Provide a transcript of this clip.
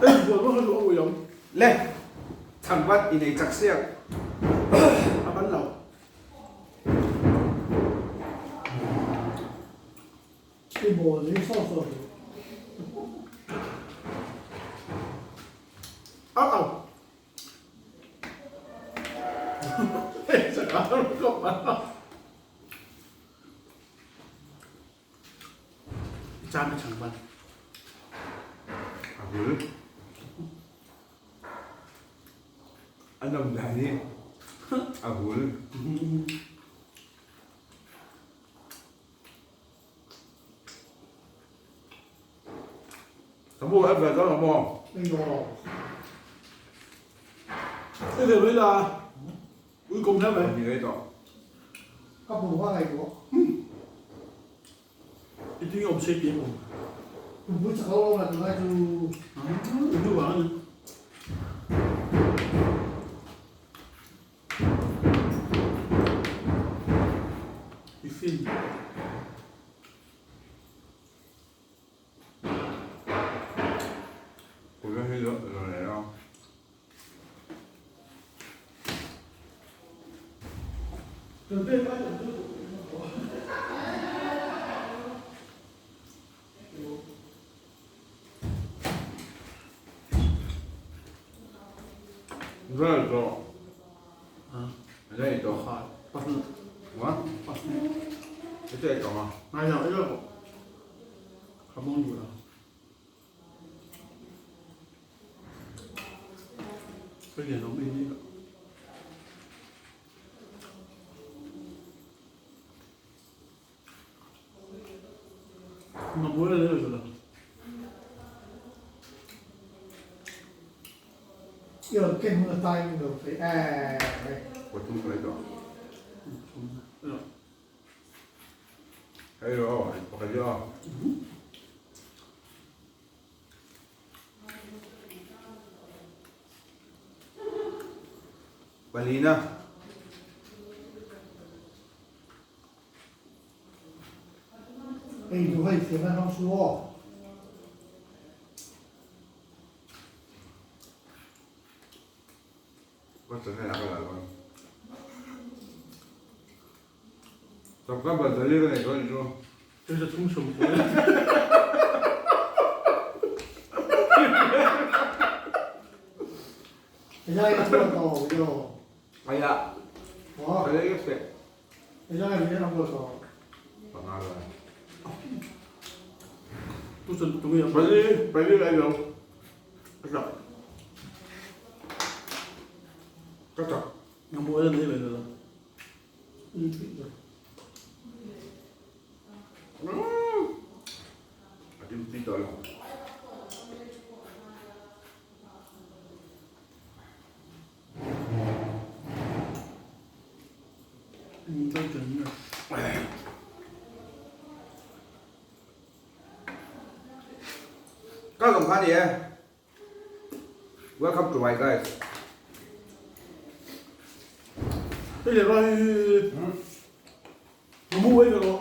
vừa có hơi lỗ bùi ống. lên thằng bắt in này chắc xiếc Bánh lẩu. cái bộ lấy so so Áo tàu. Sợ nó không ăn. Cha nó chẳng bắn. 아굴 안 나온다니 아굴 thằng mua em về đó là mua cái đồ Thế thì bây giờ cuối cùng thế vậy. gì đấy đó các bộ hoa này của Cái tiếng ông xếp kiếm. cũng不知道了，那就 Đúng rồi. Cái phim. 고생해서 그러네요 Rồi bên phải là 그래서 아, 이제 또 khỏi. Bắt 뭐? bắt. 이제 또 뭐? Này là cái đó. Không mong gì đâu. Bây giờ nó bên đi. Mà bố lên đây rồi. giờ cái mưa tay được phải 보통 그래도 Rồi. 해요 가죠 Balina thì chú hay tiếng là không xua 벌써 생각하려고 잠깐만 들리거네 이거 좀 여기서 통수 보여. cái dây nó vừa tổ rồi 아야 đó 알겠어 cái dây nó vừa tổ 방아가 또 전, 동이 형. 빨리 가요 Rồi. 깜짝 Nó bố lên đây vậy rồi. 아주 뛰더라 Tôi chuẩn rồi. các đồng khán giả welcome to my guys Bây giờ rồi. Nó mua ấy rồi.